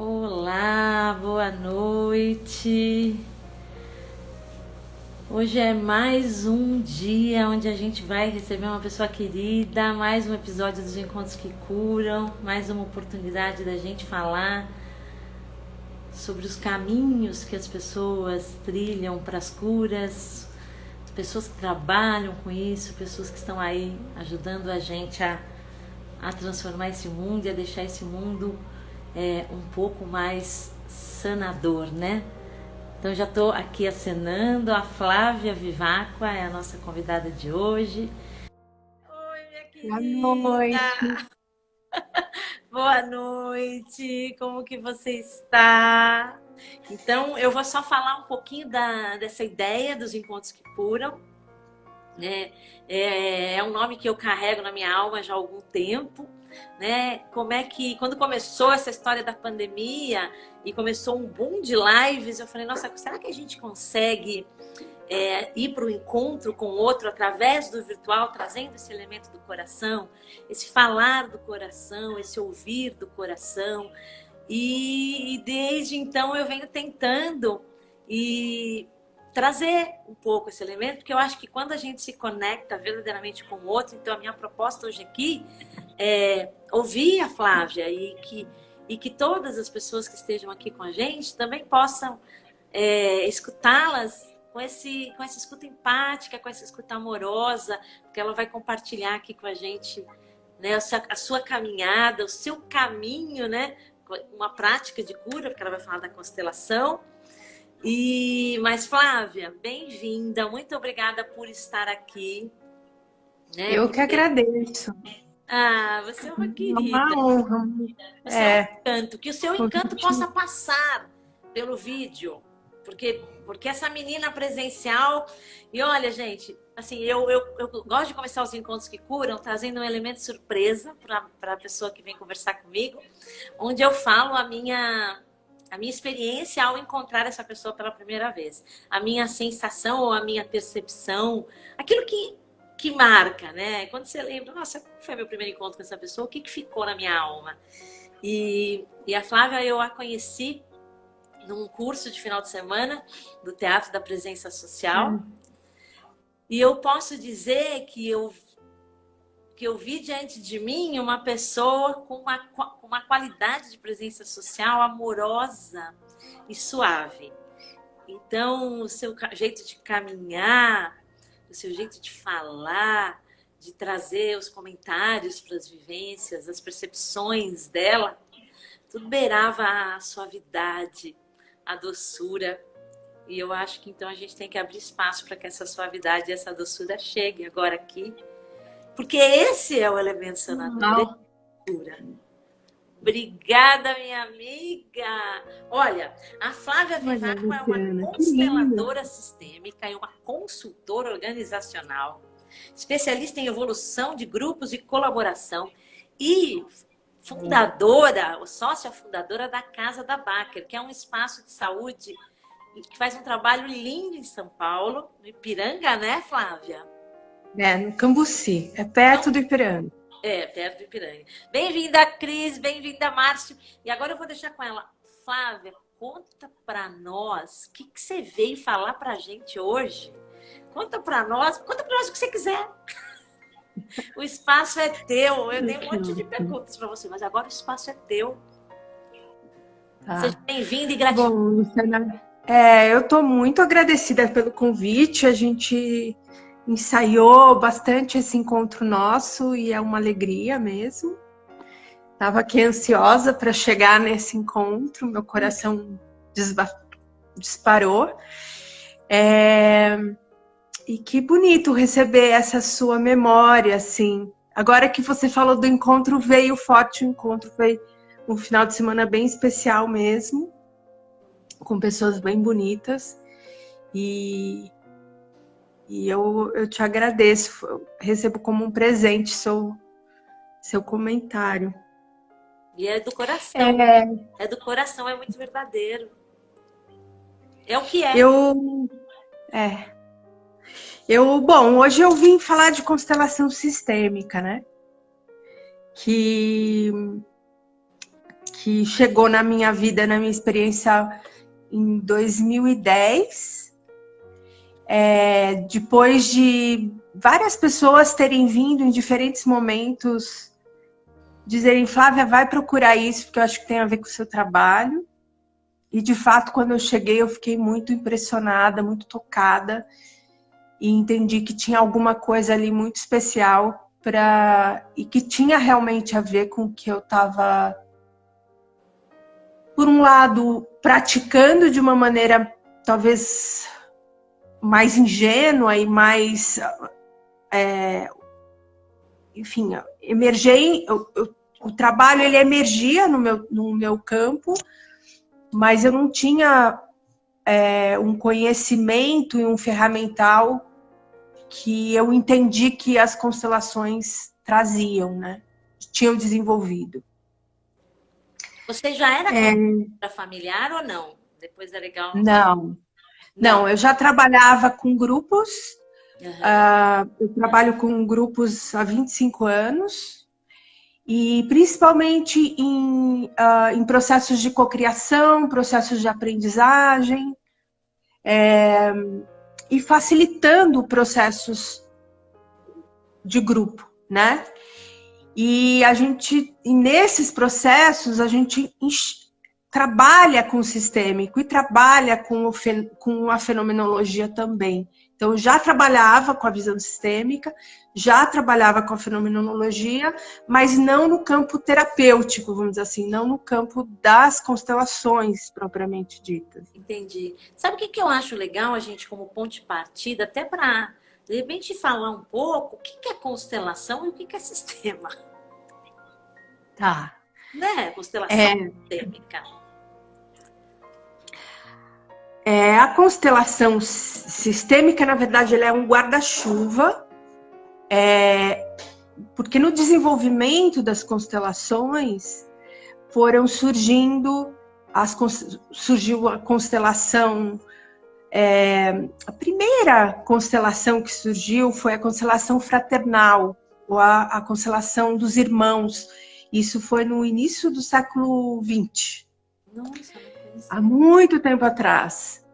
Olá, boa noite. Hoje é mais um dia onde a gente vai receber uma pessoa querida, mais um episódio dos Encontros que Curam, mais uma oportunidade da gente falar sobre os caminhos que as pessoas trilham para as curas, pessoas que trabalham com isso, pessoas que estão aí ajudando a gente a transformar esse mundo e a deixar esse mundo um pouco mais sanador, né? Então já estou aqui acenando, a Flávia Vivacqua é a nossa convidada de hoje. Oi, minha Boa querida! noite. Boa noite, como que você está? Então eu vou só falar um pouquinho dessa ideia dos Encontros que Curam, né? É um nome que eu carrego na minha alma já há algum tempo, né? Como é que, quando começou essa história da pandemia e começou um boom de lives, eu falei, nossa, será que a gente consegue ir para o encontro com o outro através do virtual, trazendo esse elemento do coração, esse falar do coração, esse ouvir do coração? E desde então eu venho tentando e trazer um pouco esse elemento, porque eu acho que quando a gente se conecta verdadeiramente com o outro, então a minha proposta hoje aqui é ouvir a Flávia e que todas as pessoas que estejam aqui com a gente também possam escutá-las com essa escuta empática, com essa escuta amorosa, porque ela vai compartilhar aqui com a gente, né, a sua caminhada, o seu caminho, né, uma prática de cura, porque ela vai falar da constelação. Mas Flávia, bem-vinda, muito obrigada por estar aqui, né? Eu que Porque agradeço. você é uma É uma querida, honra. você é um É, encanto, que o seu encanto possa convite. passar pelo vídeo, porque essa menina presencial. E olha, gente, assim, eu gosto de começar os encontros que curam trazendo um elemento surpresa para a pessoa que vem conversar comigo, onde eu falo a minha experiência ao encontrar essa pessoa pela primeira vez, a minha sensação ou a minha percepção, aquilo que marca, né? Quando você lembra, nossa, como foi meu primeiro encontro com essa pessoa? O que ficou na minha alma? E a Flávia, eu a conheci num curso de final de semana do Teatro da Presença Social. E eu posso dizer que eu vi diante de mim uma pessoa com uma qualidade de presença social amorosa e suave. Então, o seu jeito de caminhar, o seu jeito de falar, de trazer os comentários para as vivências, as percepções dela, tudo beirava a suavidade, a doçura. E eu acho que então a gente tem que abrir espaço para que essa suavidade e essa doçura chegue agora aqui. Porque esse é o elemento sanador, é a Não. doçura. Obrigada, minha amiga. Olha, a Flávia Olha, Vivaco é uma Luciana, que lindo. consteladora sistêmica e uma consultora organizacional, especialista em evolução de grupos e colaboração e fundadora, ou sócia fundadora da Casa da Baker, que é um espaço de saúde que faz um trabalho lindo em São Paulo, no Ipiranga, né, Flávia? É, no Cambuci, é perto do Ipiranga. Perto do Ipiranga. Bem-vinda, Cris, bem-vinda, Márcio. E agora eu vou deixar com ela. Flávia, conta pra nós o que você veio falar pra gente hoje. Conta pra nós o que você quiser. O espaço é teu. Eu tenho um monte de perguntas pra você, mas agora o espaço é teu. Seja Tá. bem-vinda e Bom, gratidão. Luciana, eu estou muito agradecida pelo convite. A gente ensaiou bastante esse encontro nosso e é uma alegria mesmo. Estava aqui ansiosa para chegar nesse encontro, meu coração disparou. E que bonito receber essa sua memória, assim. Agora que você falou do encontro, veio forte o encontro, foi um final de semana bem especial mesmo, com pessoas bem bonitas. E eu te agradeço, eu recebo como um presente seu comentário. E é do coração. É, É do coração, é muito verdadeiro. É o que é. eu, é, bom, hoje eu vim falar de constelação sistêmica, né? Que que chegou na minha vida, na minha experiência em 2010, depois de várias pessoas terem vindo em diferentes momentos, dizerem, Flávia, vai procurar isso, porque eu acho que tem a ver com o seu trabalho. E, de fato, quando eu cheguei, eu fiquei muito impressionada, muito tocada, e entendi que tinha alguma coisa ali muito especial e que tinha realmente a ver com o que eu estava, por um lado, praticando de uma maneira talvez mais ingênua e mais, enfim, o trabalho ele emergia no meu campo, mas eu não tinha um conhecimento e um ferramental que eu entendi que as constelações traziam, né? Tinham desenvolvido. Você já era familiar ou não? Depois é legal. Não, eu já trabalhava com grupos. Eu trabalho com grupos há 25 anos. E principalmente em processos de cocriação, processos de aprendizagem, e facilitando processos de grupo, né? E nesses processos, a gente trabalha com o sistêmico e trabalha com a fenomenologia também. Então, eu já trabalhava com a visão sistêmica, já trabalhava com a fenomenologia, mas não no campo terapêutico, vamos dizer assim, não no campo das constelações propriamente ditas. Entendi. Sabe o que eu acho legal, a gente, como ponto de partida, até para, de repente, falar um pouco o que é constelação e o que é sistema? Tá. Né? Constelação sistêmica. A constelação sistêmica, na verdade, ela é um guarda-chuva, porque no desenvolvimento das constelações surgiu a constelação, a primeira constelação que surgiu foi a constelação fraternal, ou a constelação dos irmãos. Isso foi no início do século XX. Nossa. Há muito tempo atrás,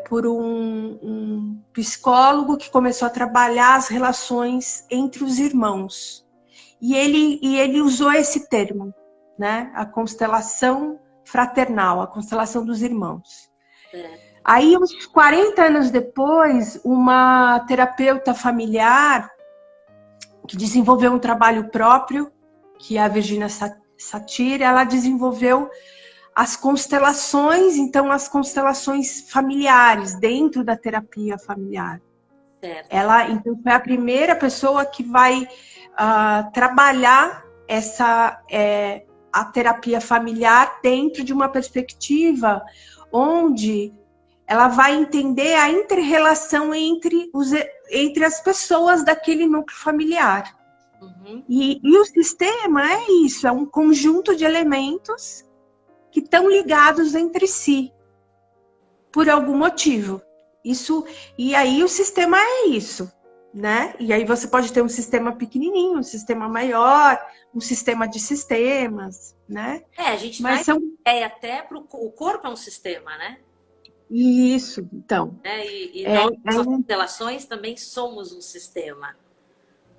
por um psicólogo que começou a trabalhar as relações entre os irmãos. E ele usou esse termo, né? A constelação fraternal, a constelação dos irmãos. Aí, uns 40 anos depois, uma terapeuta familiar que desenvolveu um trabalho próprio, que é a Virginia Satir, ela desenvolveu as constelações, então as constelações familiares, dentro da terapia familiar. Certo. Ela, então, foi a primeira pessoa que vai trabalhar a terapia familiar dentro de uma perspectiva onde ela vai entender a inter-relação entre as pessoas daquele núcleo familiar. Uhum. E o sistema é isso, é um conjunto de elementos que estão ligados entre si, por algum motivo. E aí o sistema é isso, né? E aí você pode ter um sistema pequenininho, um sistema maior, um sistema de sistemas, né? A gente traz até para o corpo é um sistema, né? Isso, então. Nós, as constelações, também somos um sistema.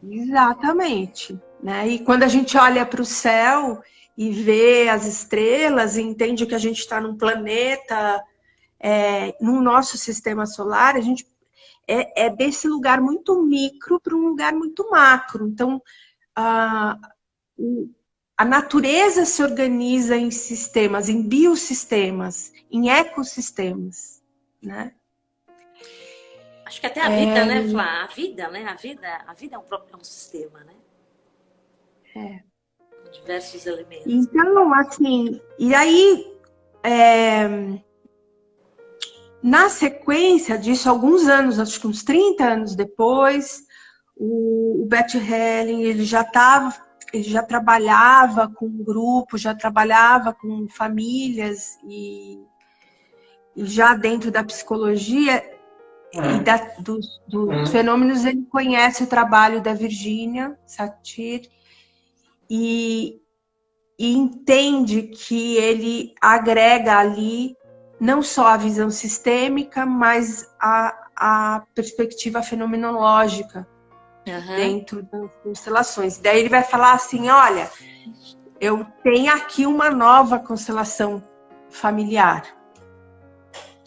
Exatamente, né? E quando a gente olha para o céu e vê as estrelas e entende que a gente está num planeta, no nosso sistema solar, a gente desse lugar muito micro para um lugar muito macro. Então, a natureza se organiza em sistemas, em biossistemas, em ecossistemas, né? Acho que até a vida, né, Flá? A vida, né? A vida é um sistema, né? Com diversos elementos. Então, assim, e aí, na sequência disso, alguns anos, acho que uns 30 anos depois, o Bert Helling, ele já trabalhava com grupo, já trabalhava com famílias e já dentro da psicologia e dos fenômenos, ele conhece o trabalho da Virginia Satir e e entende que ele agrega ali não só a visão sistêmica, mas a perspectiva fenomenológica dentro das constelações. Daí ele vai falar assim, olha, eu tenho aqui uma nova constelação familiar.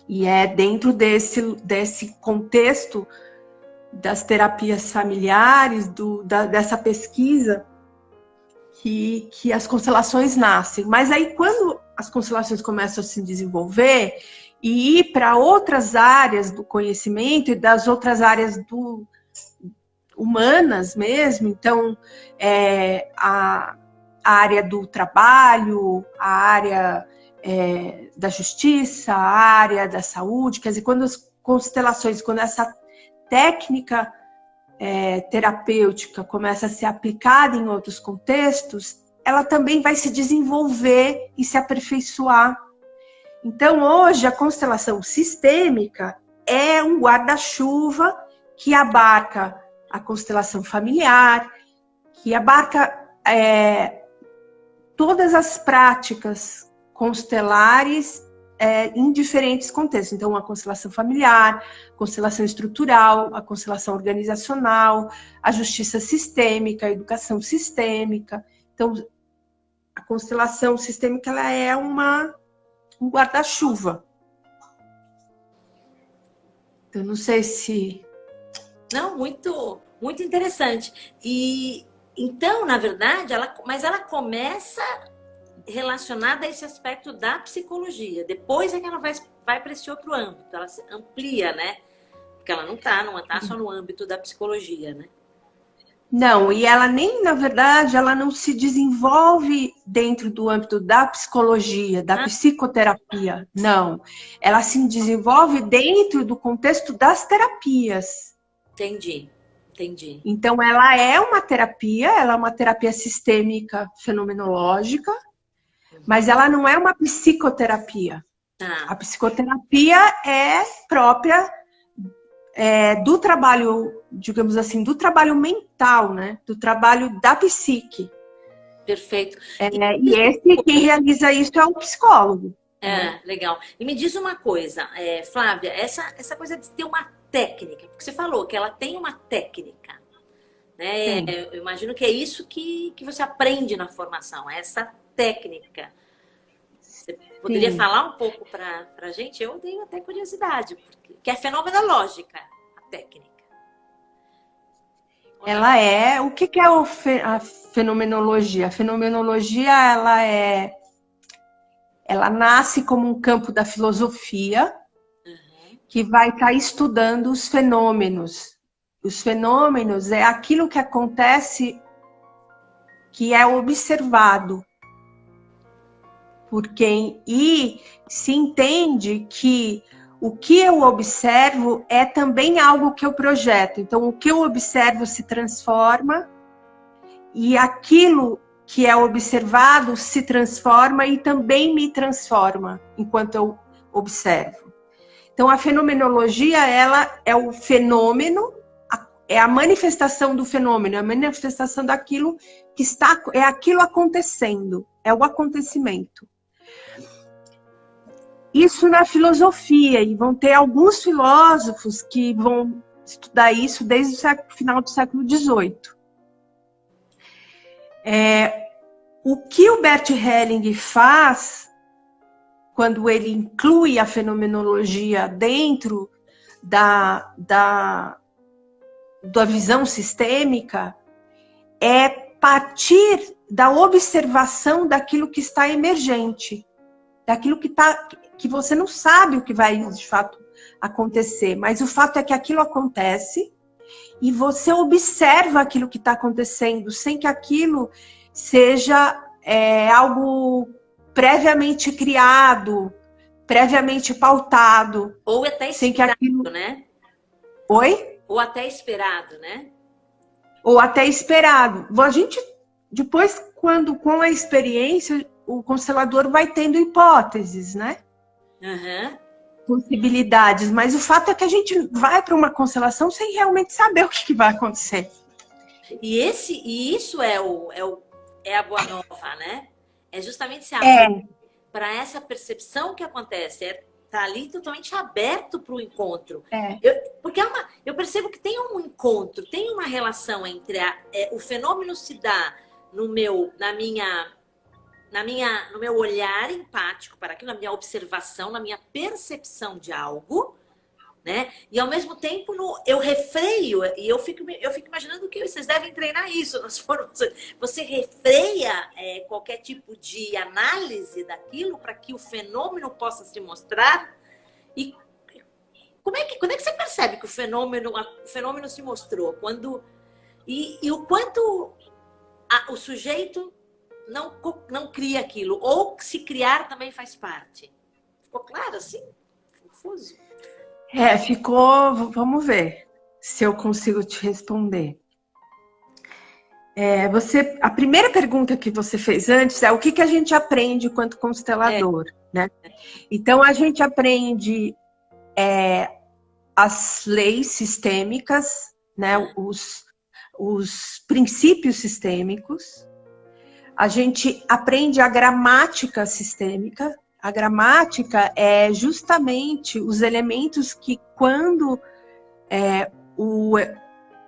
E é dentro desse contexto das terapias familiares, dessa pesquisa, que as constelações nascem. Mas aí, quando as constelações começam a se desenvolver e ir para outras áreas do conhecimento e das outras áreas humanas mesmo, então, a área do trabalho, a área da justiça, a área da saúde, quer dizer, quando as constelações, quando essa técnica terapêutica começa a ser aplicada em outros contextos, ela também vai se desenvolver e se aperfeiçoar. Então, hoje, a constelação sistêmica é um guarda-chuva que abarca a constelação familiar, que abarca todas as práticas constelares em diferentes contextos. Então, a constelação familiar, a constelação estrutural, a constelação organizacional, a justiça sistêmica, a educação sistêmica. Então, a constelação sistêmica ela é um guarda-chuva. Eu não sei se... Não, muito, muito interessante. E então, na verdade, ela começa relacionada a esse aspecto da psicologia. Depois é que ela vai para esse outro âmbito, ela se amplia, né? Porque ela não tá só no âmbito da psicologia, né? Não, e ela nem, na verdade, ela não se desenvolve dentro do âmbito da psicologia, da psicoterapia, não. Ela se desenvolve dentro do contexto das terapias. Entendi. Então, ela é uma terapia sistêmica fenomenológica, mas ela não é uma psicoterapia. A psicoterapia é própria do trabalho, digamos assim, do trabalho mental, né? Do trabalho da psique. Perfeito. Quem realiza isso é o psicólogo. Legal. E me diz uma coisa, Flávia, essa coisa de ter uma técnica, porque você falou que ela tem uma técnica, né? Eu imagino que é isso que você aprende na formação, essa técnica. Você poderia falar um pouco para a gente? Eu tenho até curiosidade, porque é fenomenológica a técnica. Ela o que é a fenomenologia? A fenomenologia, ela nasce como um campo da filosofia que vai estar estudando os fenômenos. Os fenômenos é aquilo que acontece, que é observado por quem, e se entende que o que eu observo é também algo que eu projeto. Então, o que eu observo se transforma e aquilo que é observado se transforma e também me transforma enquanto eu observo. Então, a fenomenologia, ela é o fenômeno, é a manifestação do fenômeno, a manifestação daquilo que é aquilo acontecendo, é o acontecimento. Isso na filosofia, e vão ter alguns filósofos que vão estudar isso desde o final do século XVIII. O que o Bert Helling faz, quando ele inclui a fenomenologia dentro da visão sistêmica, é partir da observação daquilo que está emergente, daquilo que você não sabe o que vai de fato acontecer, mas o fato é que aquilo acontece e você observa aquilo que está acontecendo sem que aquilo seja algo previamente criado, previamente pautado. Ou até esperado, né? Oi? Ou até esperado, né? Ou até esperado. A gente, depois, com a experiência, o constelador vai tendo hipóteses, né? Possibilidades, mas o fato é que a gente vai para uma constelação sem realmente saber o que vai acontecer. E isso é a boa nova, né? É justamente se É, abrir para essa percepção que acontece. Tá ali totalmente aberto para o encontro. é. Porque eu percebo que tem um encontro, tem uma relação entre o fenômeno se dá no meu olhar empático para aquilo, na minha observação, na minha percepção de algo, né? E ao mesmo tempo eu refreio, e eu fico imaginando que vocês devem treinar isso nas formações. Você refreia qualquer tipo de análise daquilo para que o fenômeno possa se mostrar. E quando é que você percebe que o fenômeno se mostrou? E o quanto o sujeito não cria aquilo, ou se criar também faz parte. Ficou claro assim? Confuso? Ficou. Vamos ver se eu consigo te responder. A primeira pergunta que você fez antes é o que a gente aprende enquanto constelador, né? Então, a gente aprende as leis sistêmicas, né? Os princípios sistêmicos. A gente aprende a gramática sistêmica. A gramática é justamente os elementos que, quando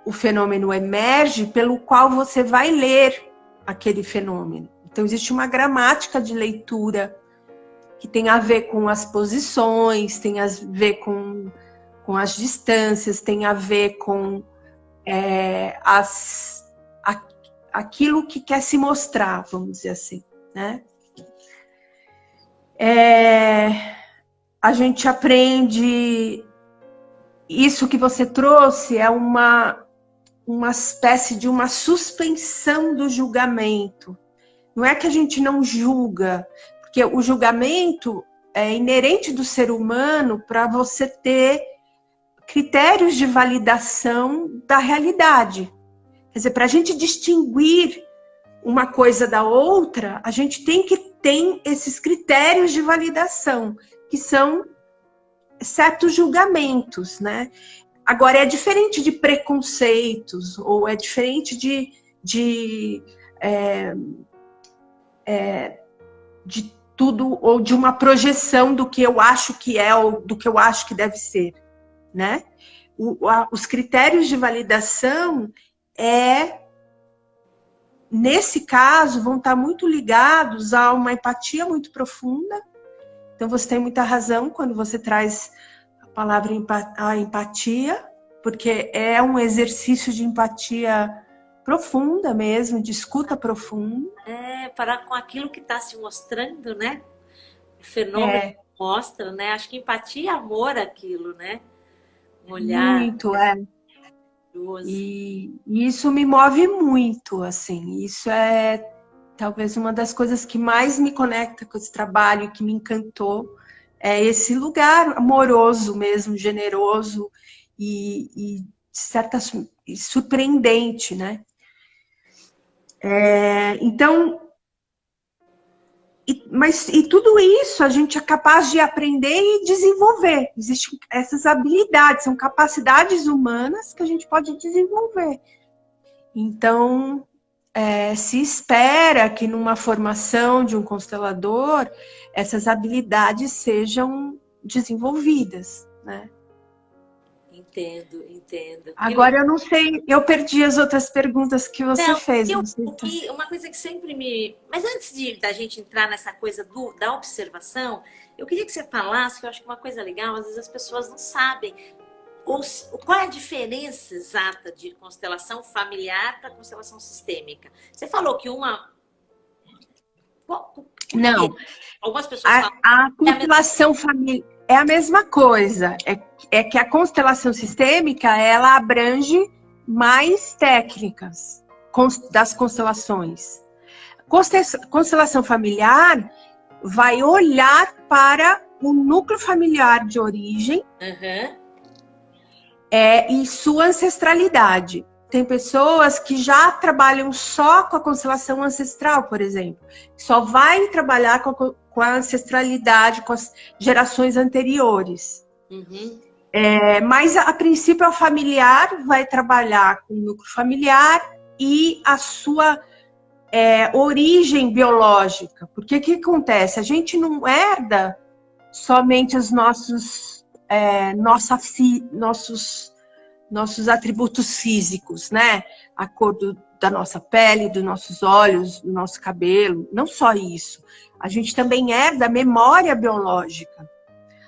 o fenômeno emerge, pelo qual você vai ler aquele fenômeno. Então, existe uma gramática de leitura que tem a ver com as posições, tem a ver com as distâncias, tem a ver com aquilo que quer se mostrar, vamos dizer assim, né? A gente aprende isso que você trouxe, é uma espécie de uma suspensão do julgamento. Não é que a gente não julga, porque o julgamento é inerente do ser humano para você ter critérios de validação da realidade. Quer dizer, para a gente distinguir uma coisa da outra, a gente tem que ter esses critérios de validação, que são certos julgamentos, né? Agora, é diferente de preconceitos, ou é diferente de tudo, ou de uma projeção do que eu acho que é, ou do que eu acho que deve ser, né? Os critérios de validação nesse caso, vão estar muito ligados a uma empatia muito profunda. Então, você tem muita razão quando você traz a palavra a empatia, porque é um exercício de empatia profunda mesmo, de escuta profunda. Parar com aquilo que está se mostrando, né? O fenômeno mostra, né? Acho que empatia é amor aquilo, né? Um olhar. Muito, E isso me move muito, assim. Isso é talvez uma das coisas que mais me conecta com esse trabalho, que me encantou, é esse lugar amoroso mesmo, generoso e surpreendente, né? Então, mas tudo isso a gente é capaz de aprender e desenvolver. Existem essas habilidades, são capacidades humanas que a gente pode desenvolver. Então, se espera que numa formação de um constelador, essas habilidades sejam desenvolvidas, né? Entendo. Agora, eu não sei, eu perdi as outras perguntas que você fez. Uma coisa que sempre me... Mas antes da gente entrar nessa coisa da observação, eu queria que você falasse, que eu acho que uma coisa legal, às vezes as pessoas não sabem, qual é a diferença exata de constelação familiar para constelação sistêmica? Você falou que uma... Não. Algumas pessoas falam... A constelação familiar é a mesma coisa. É que a constelação sistêmica, ela abrange mais técnicas das constelações. Constelação familiar vai olhar para o núcleo familiar de origem e sua ancestralidade. Tem pessoas que já trabalham só com a constelação ancestral, por exemplo. Só vai trabalhar com a ancestralidade, com as gerações anteriores. Mas, a princípio, a familiar vai trabalhar com o núcleo familiar e a sua origem biológica. Porque o que acontece? A gente não herda somente os nossos atributos físicos, né? A cor da nossa pele, dos nossos olhos, do nosso cabelo. Não só isso. A gente também herda memória biológica.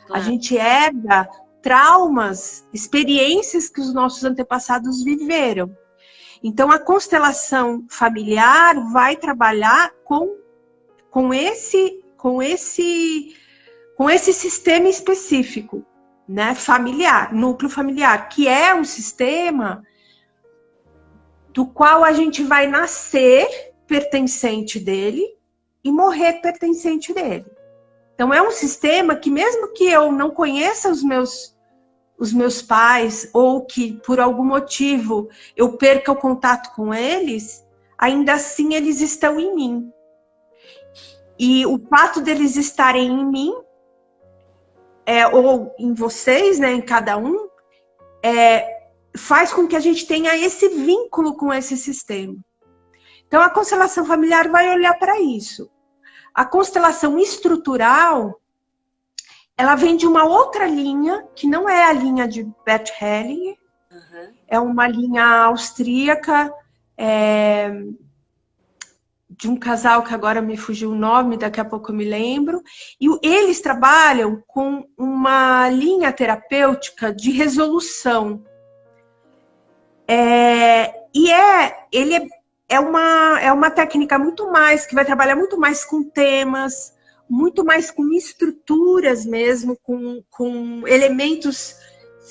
Claro. A gente herda traumas, experiências que os nossos antepassados viveram. Então, a constelação familiar vai trabalhar com esse sistema específico, né? Familiar, núcleo familiar, que é um sistema do qual a gente vai nascer pertencente dele e morrer pertencente dele. Então, é um sistema que, mesmo que eu não conheça os meus pais, ou que por algum motivo eu perca o contato com eles, ainda assim eles estão em mim. E o fato deles estarem em mim, ou em vocês, né, em cada um, faz com que a gente tenha esse vínculo com esse sistema. Então, a constelação familiar vai olhar para isso. A constelação estrutural, ela vem de uma outra linha, que não é a linha de Bert Hellinger, é uma linha austríaca, de um casal que agora me fugiu o nome, daqui a pouco eu me lembro, e eles trabalham com uma linha terapêutica de resolução. Ele é uma técnica muito mais, que vai trabalhar muito mais com temas, muito mais com estruturas mesmo, com elementos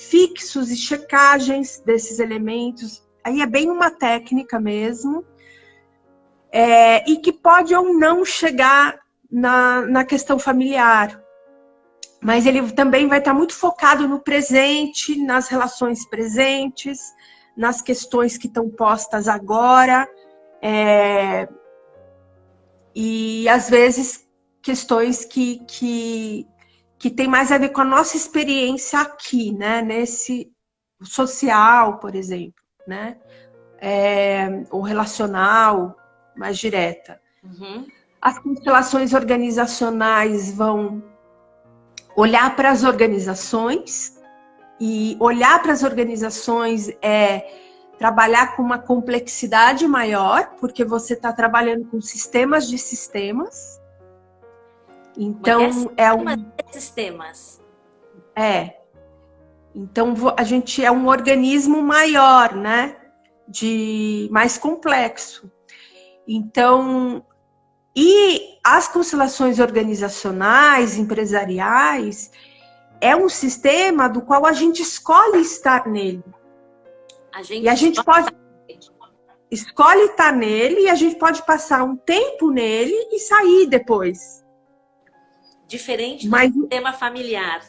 fixos e checagens desses elementos. Aí é bem uma técnica mesmo, e que pode ou não chegar na questão familiar. Mas ele também vai estar muito focado no presente, nas relações presentes, nas questões que estão postas agora, e às vezes questões que tem mais a ver com a nossa experiência aqui, né? Nesse social, por exemplo, né? Ou relacional, mais direta. As constelações organizacionais vão olhar para as organizações, e olhar para as organizações trabalhar com uma complexidade maior, porque você está trabalhando com sistemas de sistemas. Então, sistemas. Então, a gente é um organismo maior, né? Mais complexo. Então, e as constelações organizacionais, empresariais, é um sistema do qual a gente escolhe estar nele. E a gente escolhe estar nele, e a gente pode passar um tempo nele e sair depois. Diferente do sistema familiar.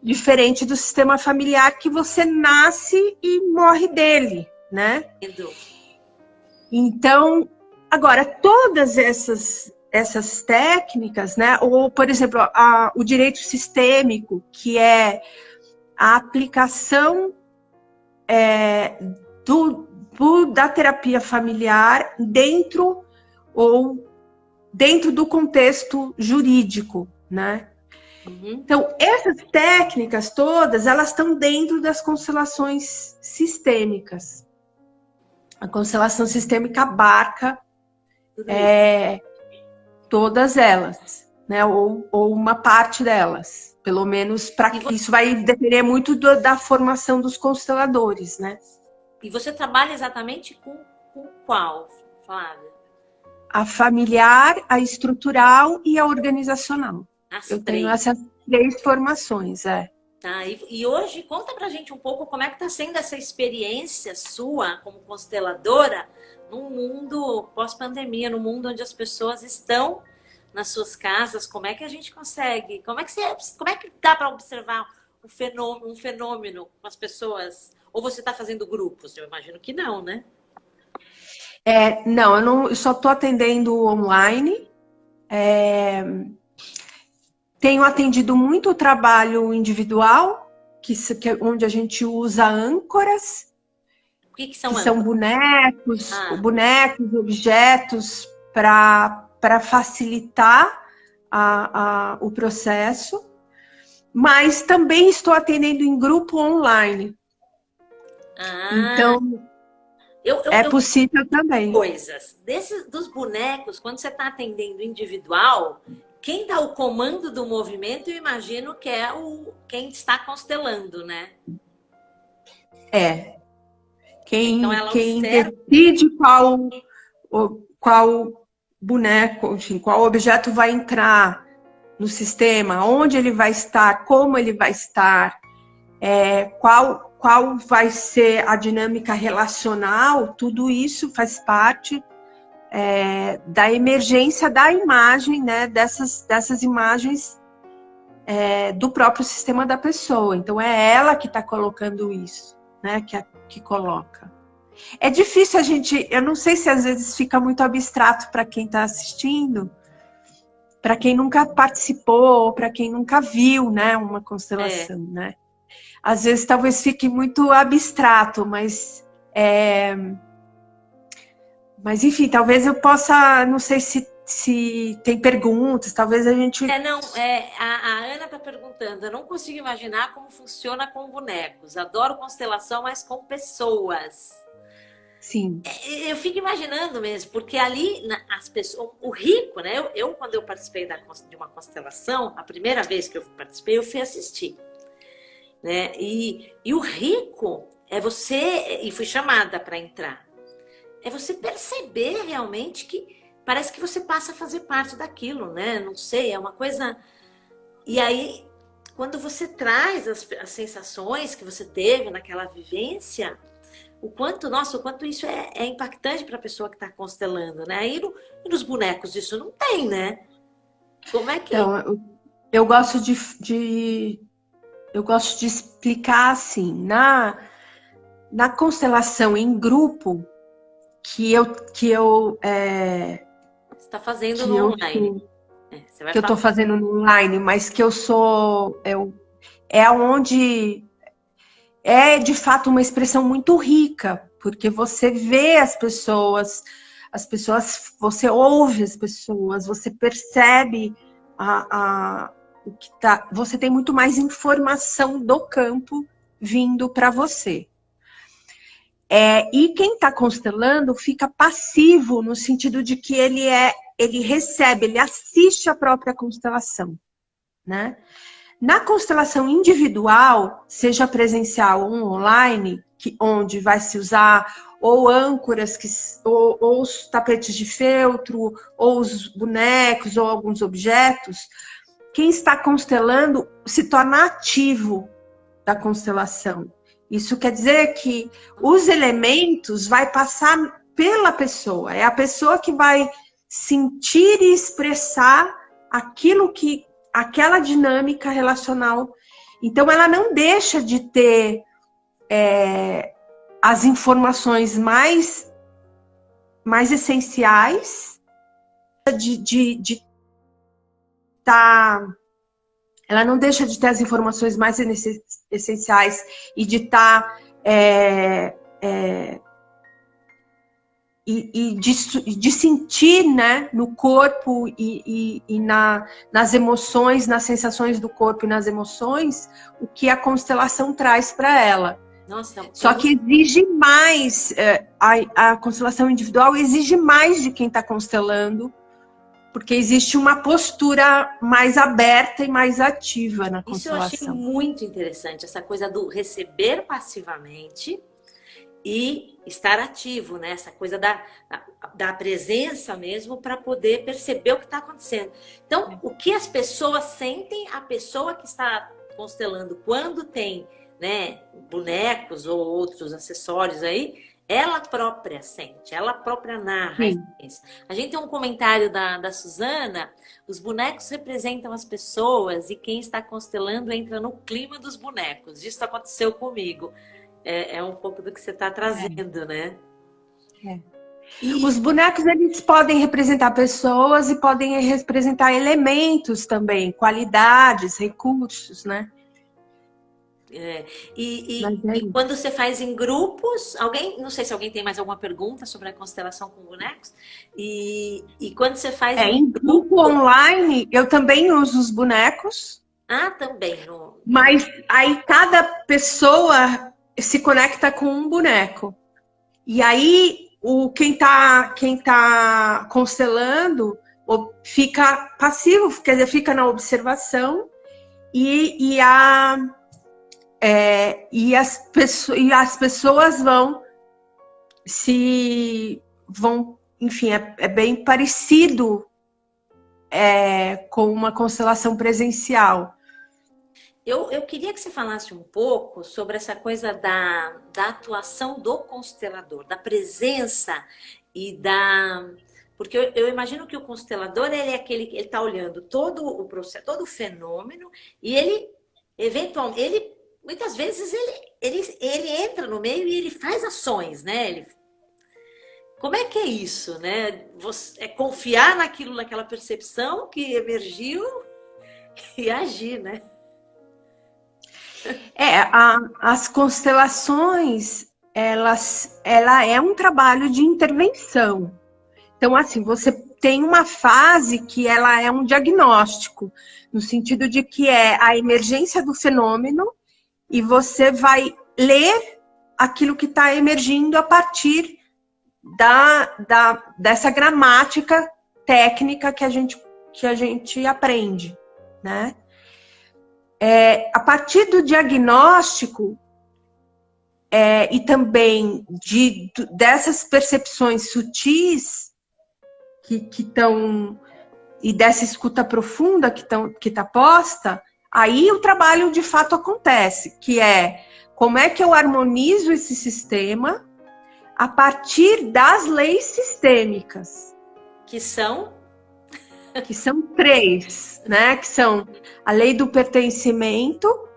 Diferente do sistema familiar, que você nasce e morre dele, né? Então, agora, todas essas técnicas, né? Ou, por exemplo, o direito sistêmico, que é a aplicação da terapia familiar dentro do contexto jurídico, né? Então, essas técnicas todas, elas estão dentro das constelações sistêmicas. A constelação sistêmica abarca todas elas, né? Ou uma parte delas, pelo menos. Isso vai depender muito da formação dos consteladores, né? E você trabalha exatamente com qual, Flávia? A familiar, a estrutural e a organizacional. Eu tenho essas 3 formações, Tá, e hoje, conta pra gente um pouco como é que tá sendo essa experiência sua como consteladora num mundo pós-pandemia, num mundo onde as pessoas estão nas suas casas. Como é que a gente consegue? Como é que dá para observar um fenômeno com as pessoas? Ou você está fazendo grupos? Eu imagino que não, né? Não, eu só estou atendendo online. Tenho atendido muito o trabalho individual, onde a gente usa âncoras. que que são são âncoras? bonecos, objetos para facilitar o processo, mas também estou atendendo em grupo online. Então, é possível também. Coisas. Dos bonecos, quando você está atendendo individual, quem dá o comando do movimento, eu imagino que é quem está constelando, né? Quem observa... decide qual boneco, enfim, qual objeto vai entrar no sistema, onde ele vai estar, como ele vai estar, qual vai ser a dinâmica relacional, tudo isso faz parte da emergência da imagem, né, dessas imagens do próprio sistema da pessoa. Então, é ela que está colocando isso, né, que coloca. É difícil eu não sei se às vezes fica muito abstrato para quem está assistindo, para quem nunca participou, para quem nunca viu, né, uma constelação, né? Às vezes talvez fique muito abstrato, mas enfim, talvez eu possa, não sei se tem perguntas, talvez a gente... A Ana está perguntando, eu não consigo imaginar como funciona com bonecos, adoro constelação, mas com pessoas. Sim. Eu fico imaginando mesmo, porque ali as pessoas, o rico, né? Quando eu participei de uma constelação, a primeira vez que eu participei, eu fui assistir, né? E o rico é você, e fui chamada para entrar, é você perceber realmente que parece que você passa a fazer parte daquilo, né? Não sei, é uma coisa. E aí, quando você traz as sensações que você teve naquela vivência, o quanto isso é impactante para a pessoa que está constelando, né? E nos bonecos isso não tem, né? Como é que... Então, eu gosto de explicar assim, na constelação em grupo que eu você está fazendo no online. Que eu estou fazendo no online, mas que é onde é de fato uma expressão muito rica, porque você vê as pessoas, você ouve as pessoas, você percebe o que tá, você tem muito mais informação do campo vindo para você. E quem está constelando fica passivo no sentido de que ele recebe, ele assiste a própria constelação, né? Na constelação individual, seja presencial ou online, onde vai se usar ou âncoras, ou os tapetes de feltro, ou os bonecos, ou alguns objetos, quem está constelando se torna ativo da constelação. Isso quer dizer que os elementos vai passar pela pessoa. É a pessoa que vai sentir e expressar aquela dinâmica relacional. Então, ela não deixa de ter as informações mais essenciais, ela não deixa de ter as informações mais essenciais e de estar de sentir, né, no corpo e nas emoções, nas sensações do corpo e nas emoções, o que a constelação traz para ela. Nossa, só que exige mais, a constelação individual exige mais de quem está constelando, porque existe uma postura mais aberta e mais ativa na constelação. Isso eu achei muito interessante, essa coisa do receber passivamente e estar ativo, né? Essa coisa da presença mesmo para poder perceber o que está acontecendo. Então, o que as pessoas sentem, a pessoa que está constelando, quando tem, né, bonecos ou outros acessórios aí, ela própria sente, ela própria narra. A gente tem um comentário da Suzana: os bonecos representam as pessoas e quem está constelando entra no clima dos bonecos. Isso aconteceu comigo. É um pouco do que você está trazendo, né? Os bonecos, eles podem representar pessoas e podem representar elementos também, qualidades, recursos, né? É. Mas é E isso. quando você faz em grupos, alguém, não sei se alguém tem mais alguma pergunta sobre a constelação com bonecos, e quando você faz em Em grupo grupo, online, eu também uso os bonecos, ah, também, no, mas aí cada pessoa se conecta com um boneco. E aí quem tá constelando fica passivo, quer dizer, fica na observação e as pessoas enfim, é bem parecido com uma constelação presencial. eu queria que você falasse um pouco sobre essa coisa da atuação do constelador, da presença e da. Porque eu imagino que o constelador ele é aquele que ele está olhando todo o processo, todo o fenômeno, e ele, eventualmente, ele, muitas vezes, ele entra no meio e ele faz ações, né? Como é que é isso, né? É confiar naquilo, naquela percepção que emergiu e agir, né? As constelações, ela é um trabalho de intervenção. Então, assim, você tem uma fase que ela é um diagnóstico, no sentido de que é a emergência do fenômeno e você vai ler aquilo que está emergindo a partir dessa gramática técnica que a gente aprende, né? A partir do diagnóstico e também dessas percepções sutis que estão e dessa escuta profunda que está posta, aí o trabalho de fato acontece, que é como é que eu harmonizo esse sistema a partir das leis sistêmicas. Que são? Que são três, né? Que são a lei do pertencimento,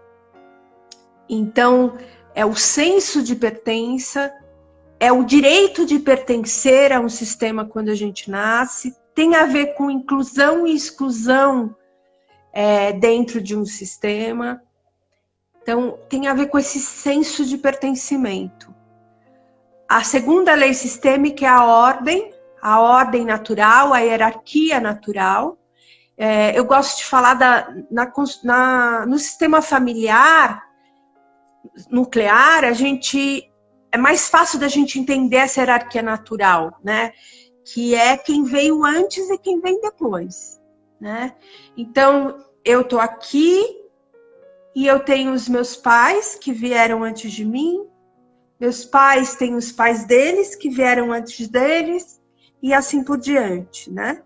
então é o senso de pertença, é o direito de pertencer a um sistema quando a gente nasce, tem a ver com inclusão e exclusão dentro de um sistema. Então, tem a ver com esse senso de pertencimento. A segunda lei sistêmica é a ordem natural, a hierarquia natural. Eu gosto de falar no sistema familiar, nuclear, é mais fácil da gente entender essa hierarquia natural, né? Que é quem veio antes e quem vem depois, né? Então, eu tô aqui e eu tenho os meus pais que vieram antes de mim, meus pais têm os pais deles que vieram antes deles e assim por diante, né?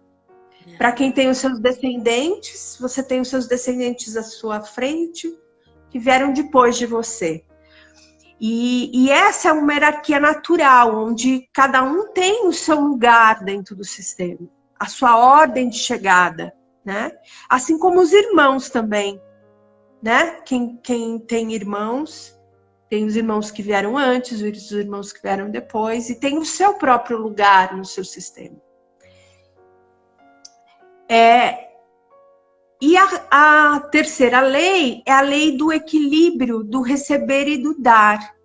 Para quem tem os seus descendentes, você tem os seus descendentes à sua frente que vieram depois de você. E essa é uma hierarquia natural, onde cada um tem o seu lugar dentro do sistema, a sua ordem de chegada, né? Assim como os irmãos também, né? Quem tem irmãos, tem os irmãos que vieram antes, os irmãos que vieram depois, e tem o seu próprio lugar no seu sistema. E a terceira lei é a lei do equilíbrio, do receber e do dar.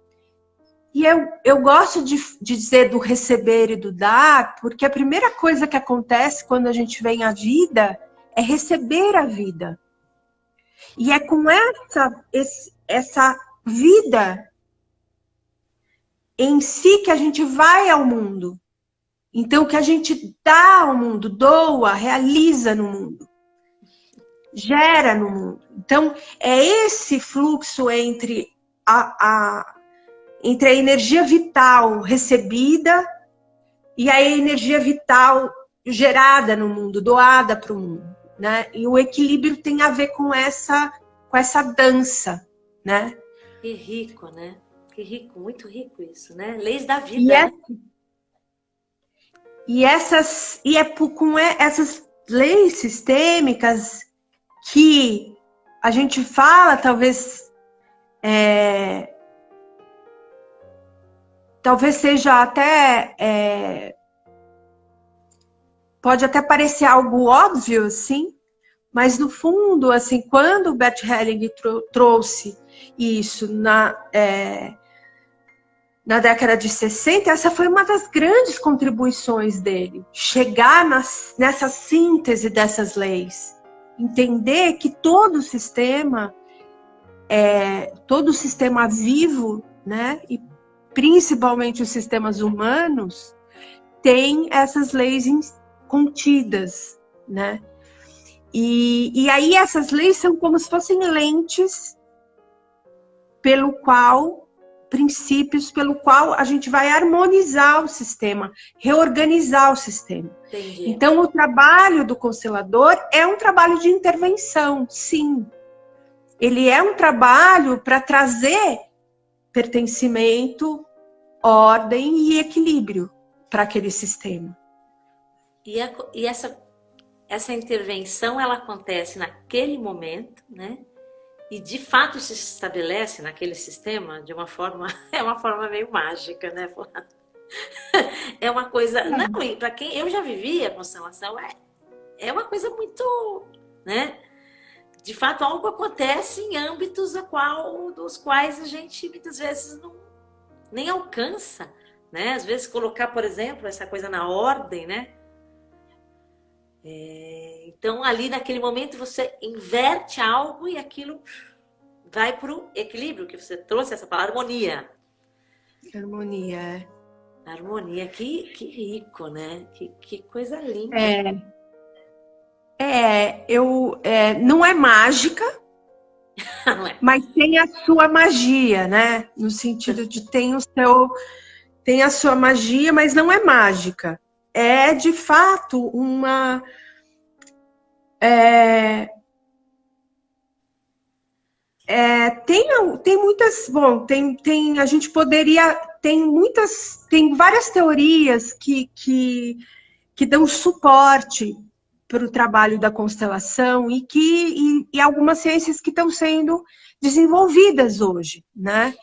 E eu gosto de dizer do receber e do dar, porque a primeira coisa que acontece quando a gente vem à vida é receber a vida. E é com essa vida em si que a gente vai ao mundo. Então, o que a gente dá ao mundo, doa, realiza no mundo, gera no mundo. Então, é esse fluxo entre a energia vital recebida e a energia vital gerada no mundo, doada para o mundo, né? E o equilíbrio tem a ver com essa dança, né? Que rico, né? Que rico, muito rico isso, né? Leis da vida, né? Com essas leis sistêmicas que a gente fala, talvez seja até pode até parecer algo óbvio, assim, Mas, no fundo, assim, quando o Bert Helling trouxe isso na década de 60, essa foi uma das grandes contribuições dele. Chegar nessa síntese dessas leis. Entender que todo sistema vivo, né, e principalmente os sistemas humanos, tem essas leis contidas, né? E aí essas leis são como se fossem lentes princípios pelo qual a gente vai harmonizar o sistema, reorganizar o sistema. Entendi. Então, o trabalho do constelador é um trabalho de intervenção, sim. Ele é um trabalho para trazer pertencimento, ordem e equilíbrio para aquele sistema. E essa intervenção, ela acontece naquele momento, né? E de fato se estabelece naquele sistema de uma forma, é uma forma meio mágica, né? É uma coisa, não, para quem eu já vivi a constelação, é uma coisa muito, né? De fato, algo acontece em âmbitos dos quais a gente muitas vezes nem alcança, né? Às vezes colocar, por exemplo, essa coisa na ordem, né? Então, ali naquele momento você inverte algo e aquilo vai para o equilíbrio, que você trouxe essa palavra, harmonia. Harmonia. Harmonia, que rico, né? Que coisa linda. Não é mágica, Não é? mas tem a sua magia, né? No sentido de tem a sua magia, mas não é mágica. É de fato uma tem muitas, bom, a gente poderia, tem várias teorias que dão suporte para o trabalho da constelação e algumas ciências que estão sendo desenvolvidas hoje, né?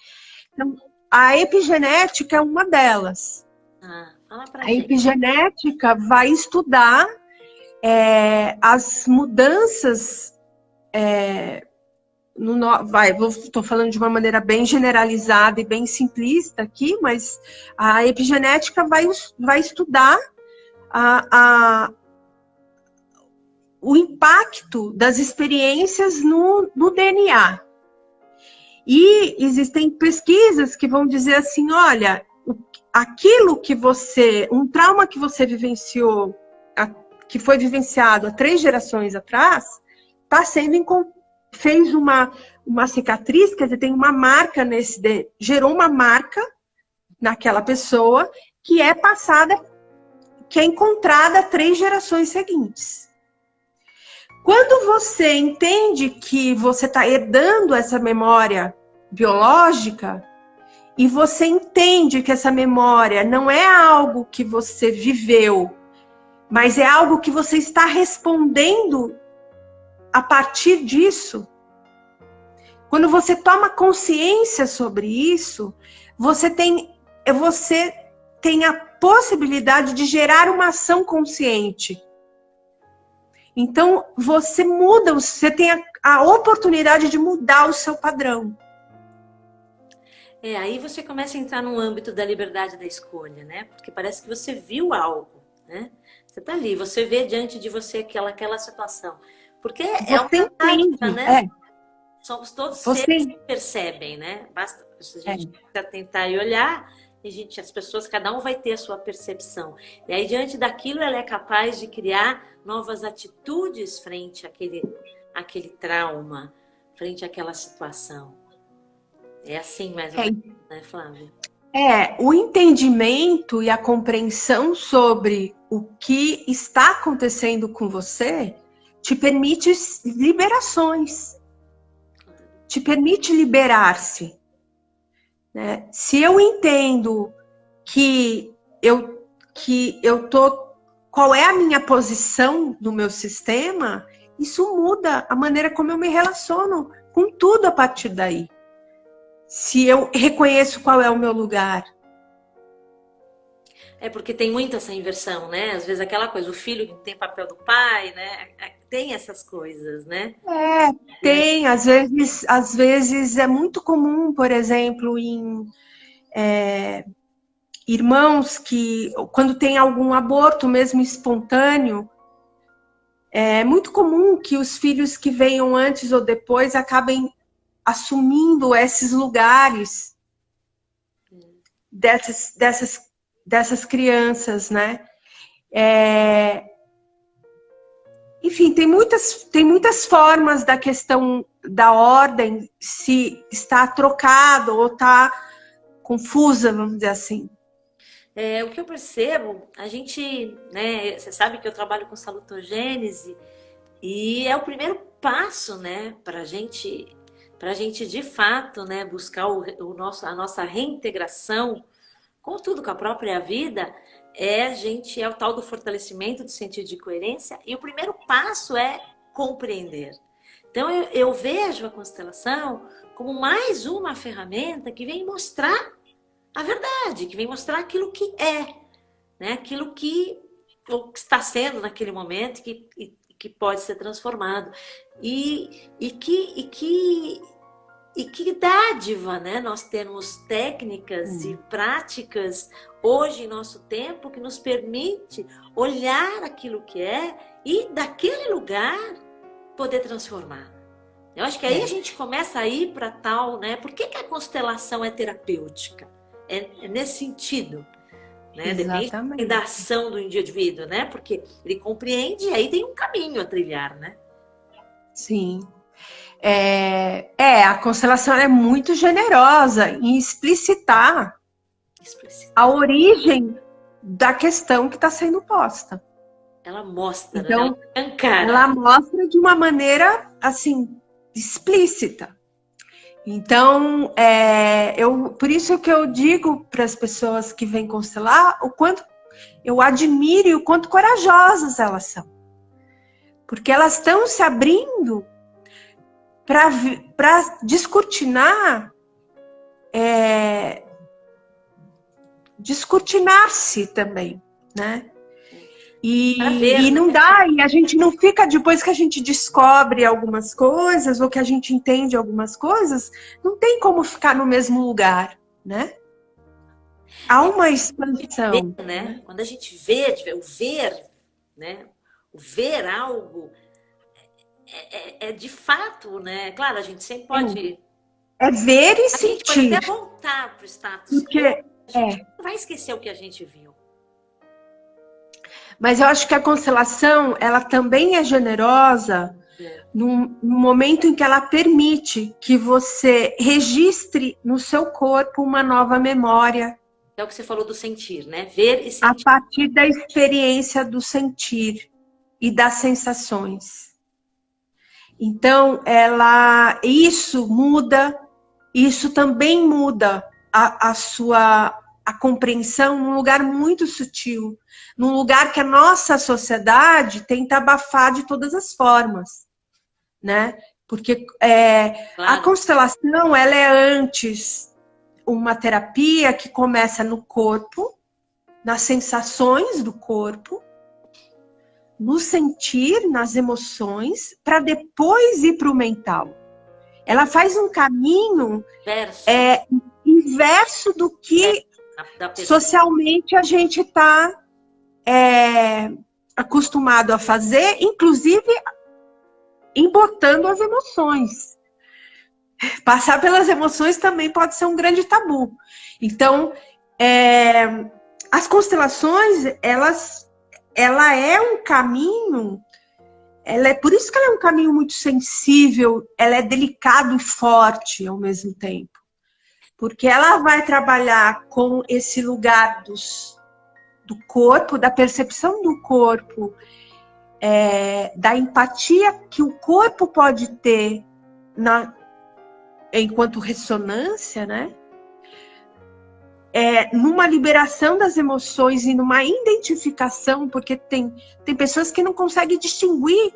Então, a epigenética é uma delas. Fala pra A gente. epigenética vai estudar as mudanças. Estou falando de uma maneira bem generalizada e bem simplista aqui, mas a epigenética vai estudar o impacto das experiências no DNA. E existem pesquisas que vão dizer assim, olha, um trauma que você vivenciou, que foi vivenciado há 3 gerações atrás, fez uma cicatriz, quer dizer, tem uma marca gerou uma marca naquela pessoa que é passada, que é encontrada 3 gerações seguintes. Quando você entende que você está herdando essa memória biológica e você entende que essa memória não é algo que você viveu, mas é algo que você está respondendo a partir disso, quando você toma consciência sobre isso, você tem a possibilidade de gerar uma ação consciente. Então, você tem a oportunidade de mudar o seu padrão. Aí você começa a entrar no âmbito da liberdade da escolha, né? Porque parece que você viu algo, né? Você tá ali, você vê diante de você aquela situação. Porque é uma prática, né? Somos todos seres que percebem, né? Basta a gente tentar e olhar, as pessoas, cada um vai ter a sua percepção. E aí, diante daquilo, ela é capaz de criar novas atitudes frente àquele trauma, frente àquela situação. É assim, mais ou menos, né, Flávia? O entendimento e a compreensão sobre o que está acontecendo com você te permite liberações. Te permite liberar-se. Né? Se eu entendo qual é a minha posição no meu sistema, isso muda a maneira como eu me relaciono com tudo a partir daí. Se eu reconheço qual é o meu lugar. Porque tem muito essa inversão, né? Às vezes aquela coisa, o filho que tem papel do pai, né? tem essas coisas, né? Tem, às vezes é muito comum, por exemplo, em irmãos que, quando tem algum aborto mesmo espontâneo, é muito comum que os filhos que venham antes ou depois acabem assumindo esses lugares dessas crianças, né? Enfim, tem muitas formas da questão da ordem se está trocado ou está confusa, vamos dizer assim. O que eu percebo, a gente, né, você sabe que eu trabalho com salutogênese e é o primeiro passo, né, para gente de fato, né, buscar a nossa reintegração com tudo, com a própria vida, é o tal do fortalecimento do sentido de coerência, e o primeiro passo é compreender. Então eu vejo a constelação como mais uma ferramenta que vem mostrar a verdade, que vem mostrar aquilo que né? Aquilo que está sendo naquele momento que pode ser transformado. E que dádiva, né? Nós temos técnicas e práticas hoje em nosso tempo que nos permite olhar aquilo que e daquele lugar poder transformar. Eu acho que aí a gente começa a ir para tal, né? Por que a constelação é terapêutica? É nesse sentido, né? Depende da ação do indivíduo, né? Porque ele compreende e aí tem um caminho a trilhar, né? Sim. A constelação é muito generosa em explicitar a origem da questão que está sendo posta. Ela mostra, então, né? Ela mostra de uma maneira, assim, explícita. Então, por isso que eu digo para as pessoas que vêm constelar o quanto eu admiro e o quanto corajosas elas são. Porque elas estão se abrindo para descortinar-se também, né? E não dá, e a gente não fica, depois que a gente descobre algumas coisas, ou que a gente entende algumas coisas, não tem como ficar no mesmo lugar, né? Há uma expansão. Né? Quando a gente vê, o ver, né? O ver algo de fato, né? Claro, a gente sempre pode... É ver e sentir. A gente pode até voltar para o status quo, a gente não vai esquecer o que a gente viu. Mas eu acho que a constelação, ela também é generosa no momento em que ela permite que você registre no seu corpo uma nova memória. É o que você falou do sentir, né? Ver e sentir. A partir da experiência do sentir e das sensações. Então, isso também muda a compreensão num lugar muito sutil, num lugar que a nossa sociedade tenta abafar de todas as formas, né? Porque a constelação, ela é antes uma terapia que começa no corpo, nas sensações do corpo, no sentir, nas emoções, para depois ir para o mental. Ela faz um caminho inverso do que socialmente a gente está acostumado a fazer, inclusive embotando as emoções. Passar pelas emoções também pode ser um grande tabu. Então, as constelações, ela é um caminho, por isso que ela é um caminho muito sensível, ela é delicado e forte ao mesmo tempo. Porque ela vai trabalhar com esse lugar do corpo, da percepção do corpo, da empatia que o corpo pode ter enquanto ressonância, né? Numa liberação das emoções e numa identificação, porque tem pessoas que não conseguem distinguir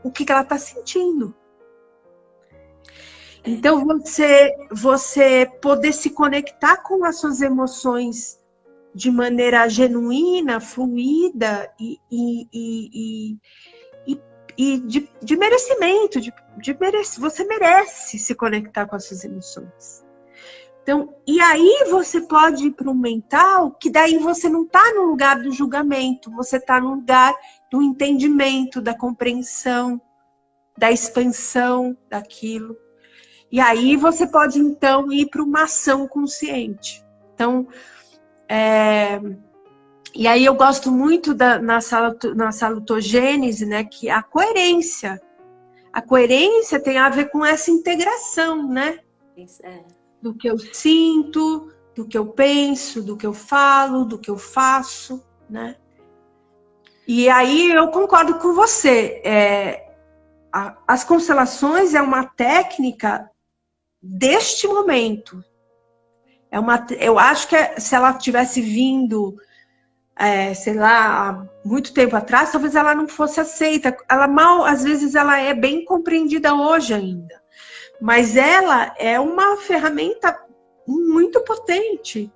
o que ela está sentindo. Então, você poder se conectar com as suas emoções de maneira genuína, fluida e de merecimento, você merece se conectar com as suas emoções. Então, e aí você pode ir para o mental, que daí você não está no lugar do julgamento, você está no lugar do entendimento, da compreensão, da expansão daquilo. E aí você pode, então, ir para uma ação consciente. Então, e aí eu gosto muito na salutogênese, né, que a coerência tem a ver com essa integração, né? Do que eu sinto, do que eu penso, do que eu falo, do que eu faço, né? E aí eu concordo com você. As constelações é uma técnica deste momento. Eu acho que se ela tivesse vindo, sei lá, há muito tempo atrás, talvez ela não fosse aceita. Às vezes ela é bem compreendida hoje ainda. Mas ela é uma ferramenta muito potente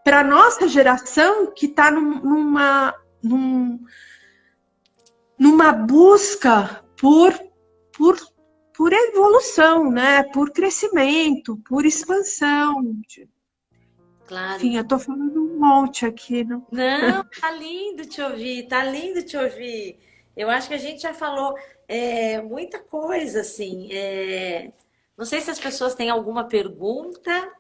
para a nossa geração que está numa busca por evolução, né? Por crescimento, por expansão. Claro. Enfim, eu estou falando um monte aqui. Não, tá lindo te ouvir, tá lindo te ouvir. Eu acho que a gente já falou muita coisa, assim. Não sei se as pessoas têm alguma pergunta.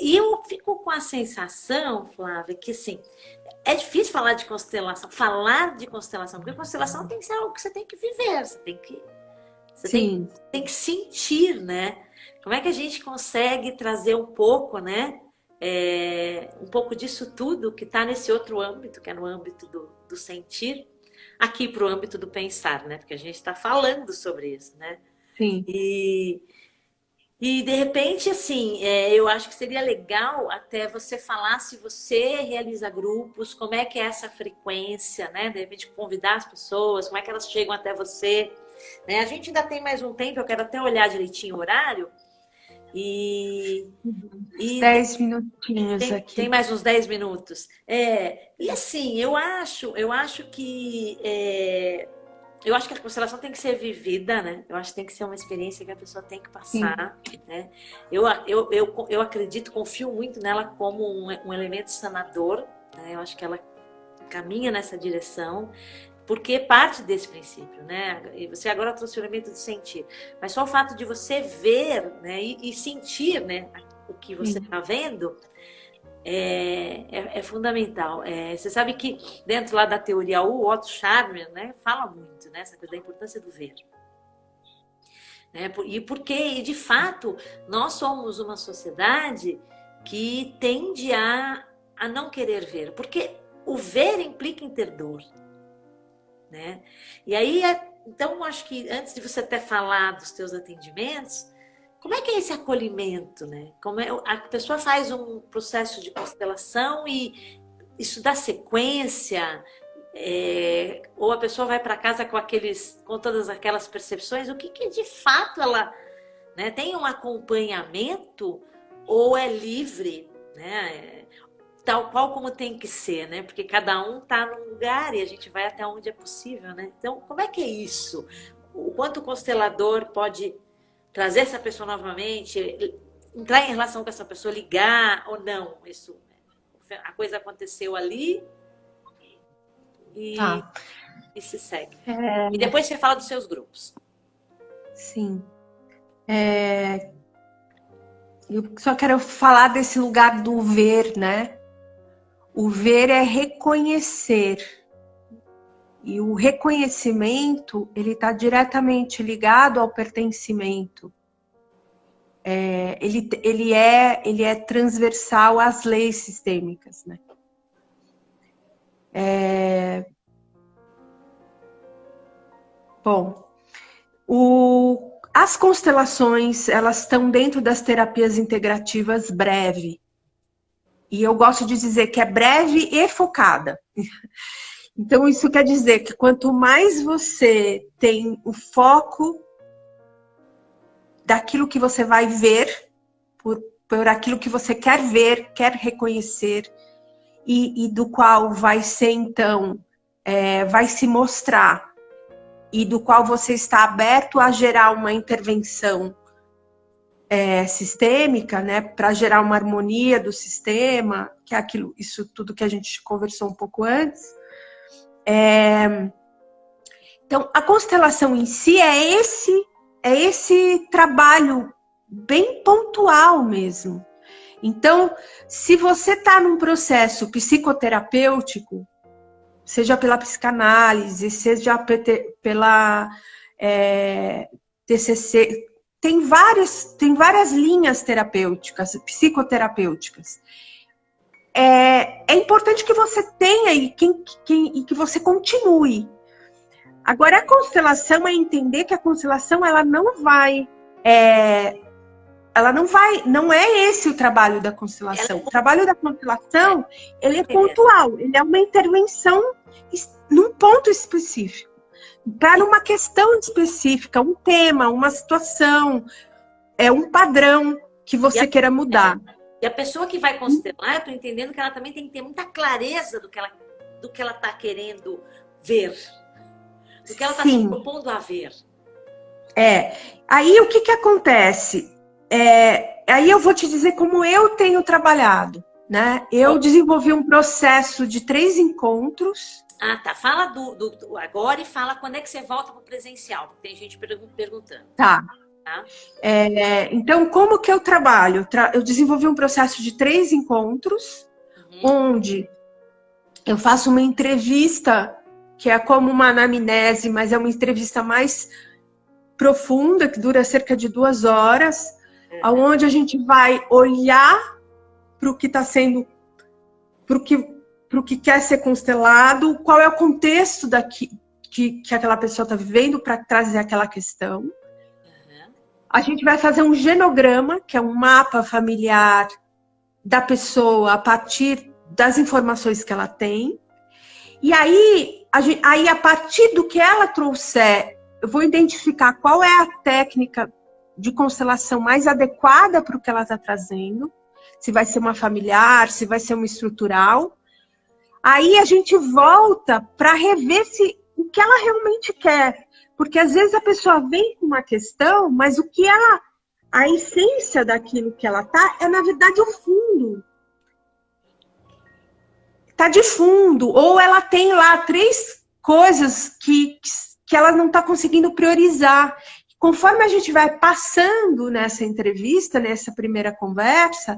E eu fico com a sensação, Flávia, que assim, é difícil falar de constelação, porque constelação tem que ser algo que você tem que viver, você tem que sentir, né? Como é que a gente consegue trazer um pouco, né? Um pouco disso tudo que está nesse outro âmbito, que é no âmbito do sentir, aqui para o âmbito do pensar, né? Porque a gente está falando sobre isso, né? Sim. E de repente, assim, eu acho que seria legal até você falar se você realiza grupos, como é que é essa frequência, né? De repente convidar as pessoas, como é que elas chegam até você, né? A gente ainda tem mais um tempo, eu quero até olhar direitinho o horário. E 10 minutinhos aqui. Tem mais uns 10 minutos. E assim, eu acho que a constelação tem que ser vivida, né? Eu acho que tem que ser uma experiência que a pessoa tem que passar, né? Eu acredito, confio muito nela como um elemento sanador, né? Eu acho que ela caminha nessa direção, porque parte desse princípio, né? E você agora trouxe o elemento de sentir. Mas só o fato de você ver, né? E sentir, né? O que você está vendo é fundamental. Você sabe que dentro lá da teoria o Otto Scharmer, né? Fala muito, né? Essa coisa da importância do ver. E porque, de fato, nós somos uma sociedade que tende a não querer ver. Porque o ver implica em ter dor. Né? E aí, então, acho que antes de você até falar dos teus atendimentos, como é que é esse acolhimento, né? Como a pessoa faz um processo de constelação e isso dá sequência, ou a pessoa vai para casa com todas aquelas percepções, o que de fato ela, né, tem um acompanhamento ou é livre, né? Tal qual como tem que ser, né? Porque cada um está num lugar e a gente vai até onde é possível, né? Então, como é que é isso? O quanto o constelador pode trazer essa pessoa novamente, entrar em relação com essa pessoa, ligar ou não? Isso, a coisa aconteceu ali e se segue. E depois você fala dos seus grupos. Sim. Eu só quero falar desse lugar do ver, né? O ver é reconhecer. E o reconhecimento, ele está diretamente ligado ao pertencimento. Ele é transversal às leis sistêmicas, né? Bom, as constelações, elas estão dentro das terapias integrativas breve. E eu gosto de dizer que é breve e focada. Então, isso quer dizer que quanto mais você tem o foco daquilo que você vai ver, por aquilo que você quer ver, quer reconhecer, e do qual vai ser, então, vai se mostrar. e do qual você está aberto a gerar uma intervenção sistêmica, né, para gerar uma harmonia do sistema, que é aquilo, isso tudo que a gente conversou um pouco antes. Então, a constelação em si é esse trabalho bem pontual mesmo. Então, se você está num processo psicoterapêutico, seja pela psicanálise, seja pela TCC, tem várias linhas terapêuticas, psicoterapêuticas. É importante que você tenha e que você continue. Agora, a constelação é entender que a constelação não é esse o trabalho da constelação. O trabalho da constelação, ele é pontual, ele é uma intervenção num ponto específico, para uma questão específica, um tema, uma situação, um padrão que você queira mudar. E a pessoa que vai constelar, eu estou entendendo que ela também tem que ter muita clareza do que ela está querendo ver, do que ela está se propondo a ver. Aí o que acontece? Aí eu vou te dizer como eu tenho trabalhado, né? Eu desenvolvi um processo de 3 encontros. Ah, tá. Fala do agora e fala quando é que você volta para o presencial, porque tem gente perguntando. Tá. Então, como que eu trabalho? Eu desenvolvi um processo de 3 encontros, onde eu faço uma entrevista, que é como uma anamnese, mas é uma entrevista mais profunda, que dura cerca de 2 horas, onde a gente vai olhar para o que está sendo, para o que quer ser constelado, qual é o contexto que aquela pessoa está vivendo para trazer aquela questão. A gente vai fazer um genograma, que é um mapa familiar da pessoa a partir das informações que ela tem. E aí a partir do que ela trouxer, eu vou identificar qual é a técnica de constelação mais adequada para o que ela está trazendo. Se vai ser uma familiar, se vai ser uma estrutural. Aí a gente volta para rever o que ela realmente quer. Porque às vezes a pessoa vem com uma questão, mas o que a essência daquilo que ela tá é, na verdade, o fundo. Tá de fundo. Ou ela tem lá 3 coisas que ela não está conseguindo priorizar. Conforme a gente vai passando nessa entrevista, nessa primeira conversa,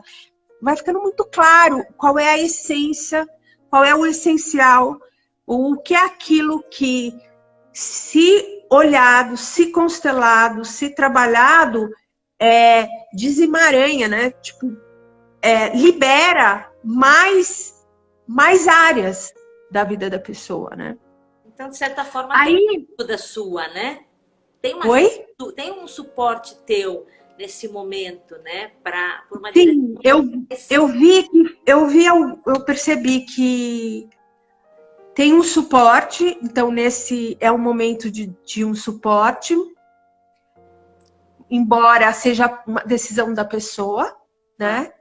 vai ficando muito claro qual é a essência, qual é o essencial, o que é aquilo que, se olhado, se constelado, se trabalhado, desemaranha, né? Tipo, libera mais áreas da vida da pessoa, né? Então, de certa forma, aí, tem ajuda sua, né? Tem um suporte teu nesse momento, né? Por uma sim, eu percebi que tem um suporte, então nesse é um momento de um suporte, embora seja uma decisão da pessoa, né?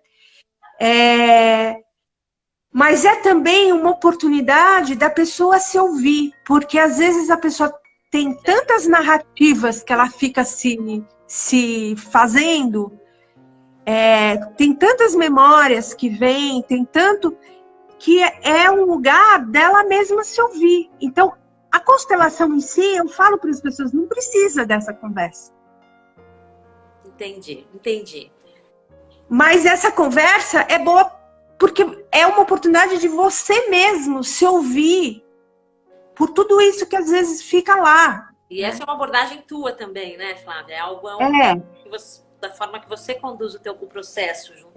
Mas é também uma oportunidade da pessoa se ouvir, porque às vezes a pessoa tem tantas narrativas que ela fica se fazendo, tem tantas memórias que vêm, tem tanto que é um lugar dela mesma se ouvir. Então, a constelação em si, eu falo para as pessoas, não precisa dessa conversa. Entendi. Mas essa conversa é boa porque é uma oportunidade de você mesmo se ouvir por tudo isso que às vezes fica lá. E essa é uma abordagem tua também, né, Flávia? É algo da forma que você conduz o processo junto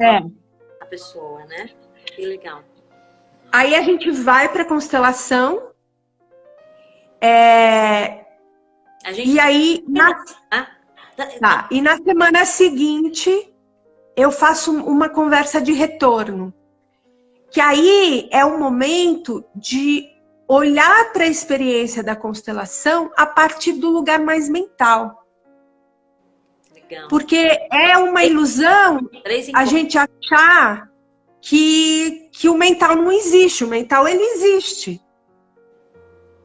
à pessoa, né? Que legal. Aí a gente vai para a constelação. E aí, e na semana seguinte, eu faço uma conversa de retorno. Que aí é o momento de olhar para a experiência da constelação a partir do lugar mais mental. Legal. Porque é uma ilusão a gente achar que o mental não existe. O mental, ele existe.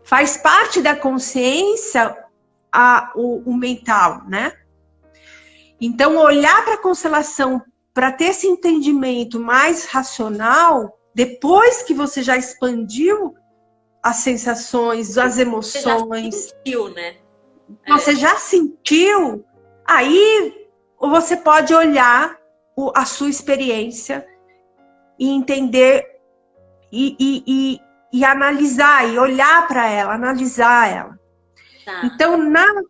Faz parte da consciência o mental, né? Então, olhar para a constelação para ter esse entendimento mais racional, depois que você já expandiu as sensações, as emoções. Você já sentiu, né? Você já sentiu, aí você pode olhar a sua experiência e entender e analisar, e olhar para ela, analisar ela. Tá. Então,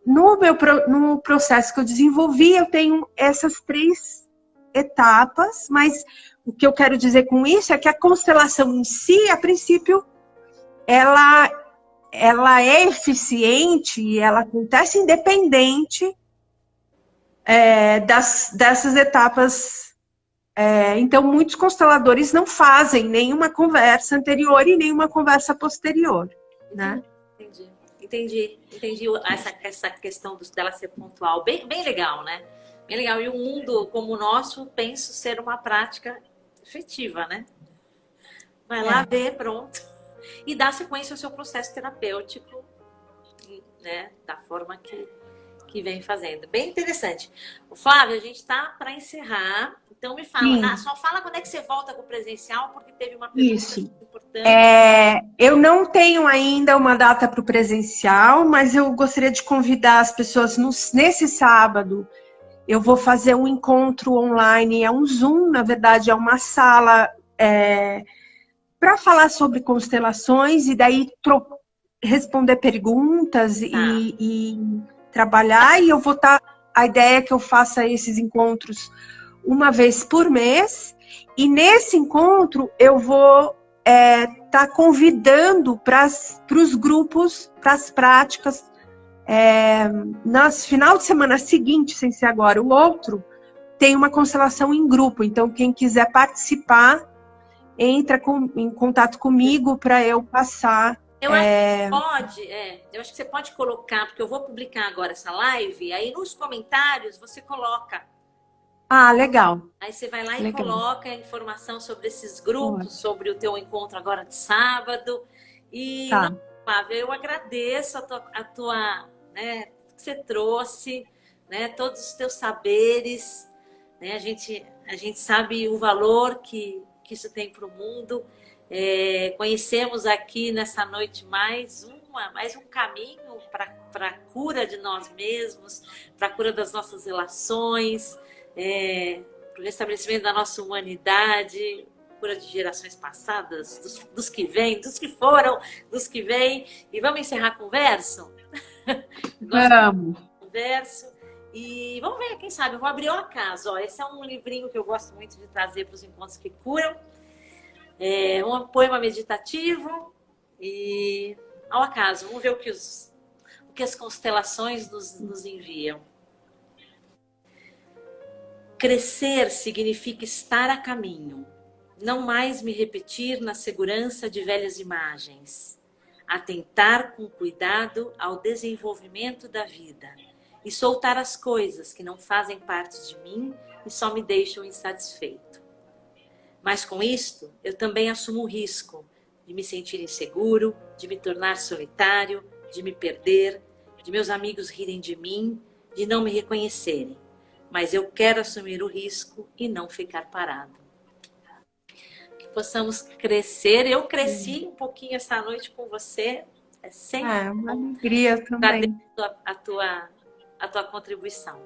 no processo que eu desenvolvi, eu tenho essas 3 etapas, mas o que eu quero dizer com isso é que a constelação em si, a princípio, ela é eficiente e ela acontece independente dessas etapas. Então, muitos consteladores não fazem nenhuma conversa anterior e nenhuma conversa posterior, né? Entendi essa questão dela ser pontual. Bem legal, né? Bem legal. E um mundo como o nosso, penso ser uma prática efetiva, né? Vai lá ver, pronto. E dar sequência ao seu processo terapêutico, né? Da forma que vem fazendo. Bem interessante. Flávia, a gente está para encerrar. Então me fala, só fala quando é que você volta com o presencial, porque teve uma pergunta importante. Eu não tenho ainda uma data para o presencial, mas eu gostaria de convidar as pessoas nesse sábado. Eu vou fazer um encontro online, é um Zoom, na verdade, é uma sala para falar sobre constelações e daí responder perguntas e trabalhar. E eu vou a ideia é que eu faça esses encontros uma vez por mês, e nesse encontro eu vou estar convidando para os grupos, para as práticas, nas final de semana seguinte, sem ser agora o outro, tem uma constelação em grupo. Então, quem quiser participar, entra em contato comigo para eu passar. Eu acho que você pode colocar, porque eu vou publicar agora essa live, aí nos comentários você coloca. Ah, legal. Aí você vai lá e coloca a informação sobre esses grupos, sobre o teu encontro agora de sábado. E, Flávia, eu agradeço a tua, né, que você trouxe, né, todos os teus saberes, né, a gente sabe o valor que isso tem para o mundo. Conhecemos aqui nessa noite mais um caminho para a cura de nós mesmos, para a cura das nossas relações, para o restabelecimento da nossa humanidade, cura de gerações passadas, dos que vêm, dos que foram, dos que vêm. E vamos encerrar a conversa? Vamos. Conversa. E vamos ver, quem sabe, eu vou abrir o acaso. Esse é um livrinho que eu gosto muito de trazer para os encontros que curam. Um poema meditativo e ao acaso. Vamos ver o que as constelações nos enviam. Crescer significa estar a caminho, não mais me repetir na segurança de velhas imagens, atentar com cuidado ao desenvolvimento da vida e soltar as coisas que não fazem parte de mim e só me deixam insatisfeito. Mas com isto, eu também assumo o risco de me sentir inseguro, de me tornar solitário, de me perder, de meus amigos rirem de mim, de não me reconhecerem. Mas eu quero assumir o risco e não ficar parado. Que possamos crescer. Eu cresci um pouquinho essa noite com você. É sempre uma alegria também. a tua contribuição.